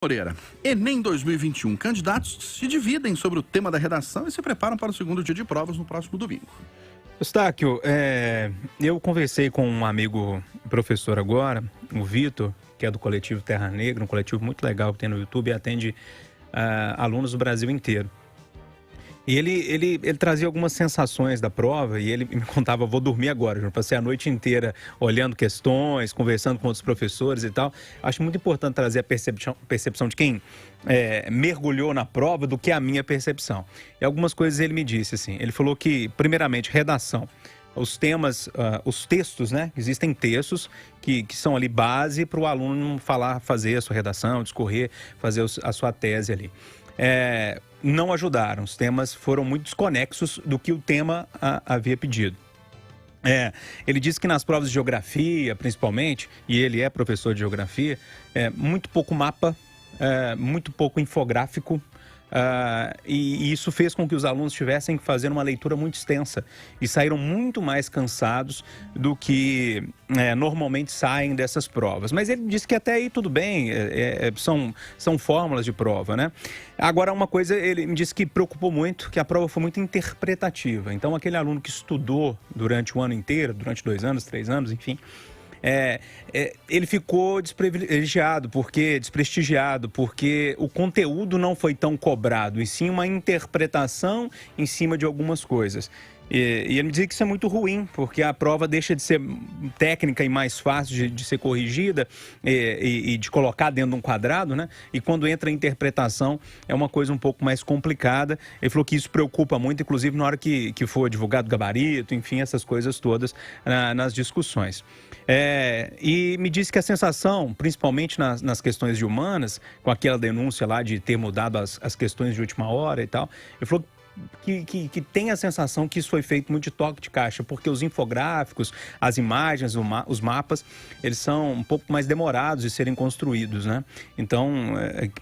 Moreira, Enem 2021. Candidatos se dividem sobre o tema da redação e se preparam para o segundo dia de provas no próximo domingo. Eustáquio, eu conversei com um amigo professor agora, o Vitor, que é do coletivo Terra Negra, um coletivo muito legal que tem no YouTube e atende alunos do Brasil inteiro. E ele trazia algumas sensações da prova e ele me contava, vou dormir agora, eu passei a noite inteira olhando questões, conversando com outros professores e tal. Acho muito importante trazer a percepção de quem mergulhou na prova do que a minha percepção. E algumas coisas ele me disse assim, ele falou que, primeiramente, redação. Os temas, os textos, né? Existem textos que são ali base para o aluno fazer a sua redação, discorrer, fazer a sua tese ali. Não ajudaram, os temas foram muito desconexos do que o tema havia pedido. Ele disse que nas provas de geografia, principalmente, e ele é professor de geografia, muito pouco mapa, muito pouco infográfico, e isso fez com que os alunos tivessem que fazer uma leitura muito extensa e saíram muito mais cansados do que normalmente saem dessas provas. Mas ele disse que até aí tudo bem, são fórmulas de prova, né? Agora, uma coisa, ele me disse que preocupou muito, que a prova foi muito interpretativa. Então, aquele aluno que estudou durante o ano inteiro, durante 2 anos, 3 anos, enfim, ele ficou desprestigiado porque o conteúdo não foi tão cobrado, e sim uma interpretação em cima de algumas coisas. E ele me dizia que isso é muito ruim, porque a prova deixa de ser técnica e mais fácil de ser corrigida e de colocar dentro de um quadrado, né? E quando entra a interpretação, é uma coisa um pouco mais complicada. Ele falou que isso preocupa muito, inclusive na hora que for divulgado o gabarito, enfim, essas coisas todas nas discussões. E me disse que a sensação, principalmente nas questões de humanas, com aquela denúncia lá de ter mudado as questões de última hora e tal, ele falou que tem a sensação que isso foi feito muito de toque de caixa, porque os infográficos, as imagens, os mapas, eles são um pouco mais demorados de serem construídos, né? Então,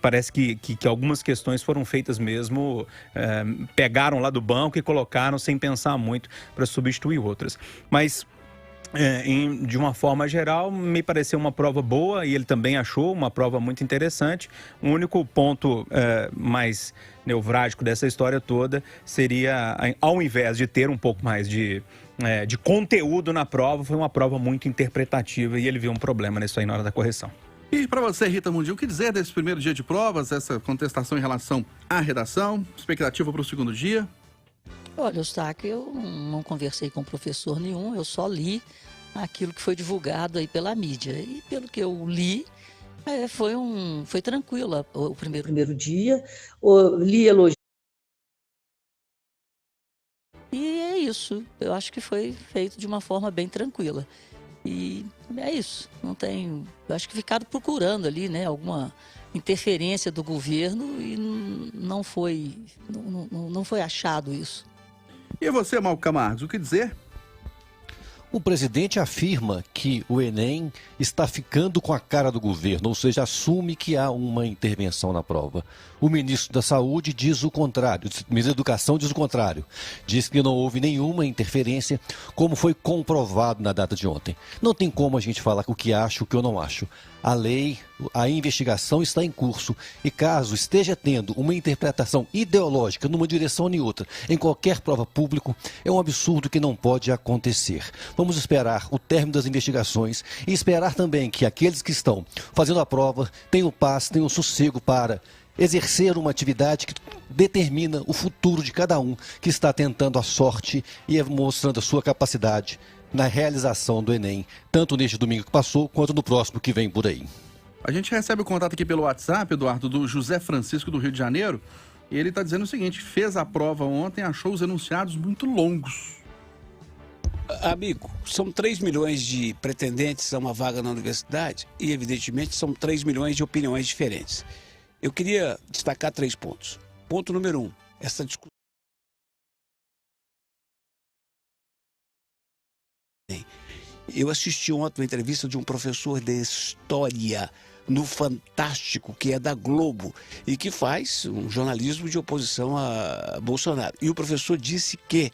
parece que algumas questões foram feitas mesmo, pegaram lá do banco e colocaram sem pensar muito para substituir outras. Mas de uma forma geral, me pareceu uma prova boa e ele também achou uma prova muito interessante. O único ponto mais nevrálgico dessa história toda seria, ao invés de ter um pouco mais de conteúdo na prova, foi uma prova muito interpretativa e ele viu um problema nisso aí na hora da correção. E para você, Rita Mundinho, o que dizer desse primeiro dia de provas, essa contestação em relação à redação, expectativa para o segundo dia? Olha, Eustáquio, eu não conversei com professor nenhum, eu só li aquilo que foi divulgado aí pela mídia. E pelo que eu li, foi tranquilo o primeiro dia, li elogios. E é isso, eu acho que foi feito de uma forma bem tranquila. E é isso, não tem... Eu acho que ficaram procurando ali, né, alguma interferência do governo e não foi achado isso. E você, Malco Camargo, o que dizer? O presidente afirma que o Enem está ficando com a cara do governo, ou seja, assume que há uma intervenção na prova. O ministro da Saúde diz o contrário, o ministro da Educação diz o contrário. Diz que não houve nenhuma interferência, como foi comprovado na data de ontem. Não tem como a gente falar o que acha, o que eu não acho. A lei, a investigação está em curso e caso esteja tendo uma interpretação ideológica numa direção ou em outra, em qualquer prova pública, é um absurdo que não pode acontecer. Vamos esperar o término das investigações e esperar também que aqueles que estão fazendo a prova tenham paz, tenham sossego para exercer uma atividade que determina o futuro de cada um que está tentando a sorte e mostrando a sua capacidade na realização do Enem, tanto neste domingo que passou, quanto no próximo que vem por aí. A gente recebe o contato aqui pelo WhatsApp, Eduardo, do José Francisco do Rio de Janeiro, e ele está dizendo o seguinte: fez a prova ontem, achou os enunciados muito longos. Amigo, são 3 milhões de pretendentes a uma vaga na universidade e, evidentemente, são 3 milhões de opiniões diferentes. Eu queria destacar 3 pontos. Ponto número 1, essa discussão. Eu assisti ontem uma entrevista de um professor de história no Fantástico, que é da Globo, e que faz um jornalismo de oposição a Bolsonaro. E o professor disse que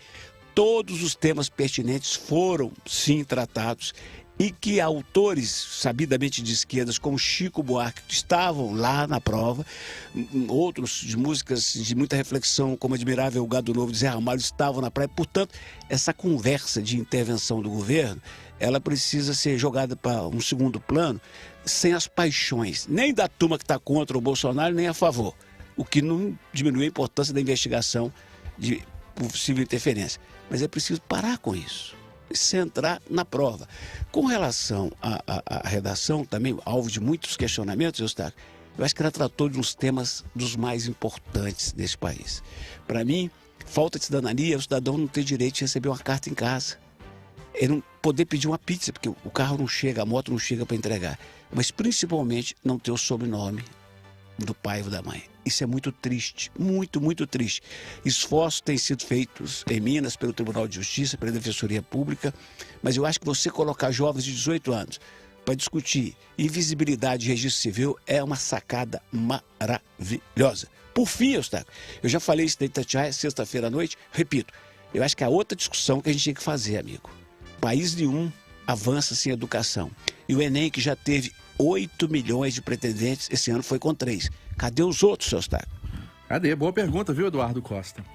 todos os temas pertinentes foram, sim, tratados e que autores sabidamente de esquerdas, como Chico Buarque, estavam lá na prova, outros de músicas de muita reflexão, como Admirável Gado Novo de Zé Ramalho, estavam na praia. Portanto, essa conversa de intervenção do governo, ela precisa ser jogada para um segundo plano, sem as paixões, nem da turma que está contra o Bolsonaro, nem a favor, o que não diminui a importância da investigação de possível interferência. Mas é preciso parar com isso, centrar na prova. Com relação à redação, também alvo de muitos questionamentos, Eustáquio, eu acho que ela tratou de uns temas dos mais importantes desse país. Para mim, falta de cidadania, o cidadão não tem direito de receber uma carta em casa. Ele não poder pedir uma pizza, porque o carro não chega, a moto não chega para entregar. Mas principalmente não ter o sobrenome do pai ou da mãe. Isso é muito triste, muito, muito triste. Esforços têm sido feitos em Minas pelo Tribunal de Justiça, pela Defensoria Pública, mas eu acho que você colocar jovens de 18 anos para discutir invisibilidade de registro civil é uma sacada maravilhosa. Por fim, Eustáquio, eu já falei isso da Itatiaia sexta-feira à noite, repito, eu acho que é outra discussão que a gente tem que fazer, amigo. País nenhum avança sem educação. E o Enem, que já teve 8 milhões de pretendentes, esse ano foi com 3. Cadê os outros, Eustáquio? Cadê? Boa pergunta, viu, Eduardo Costa?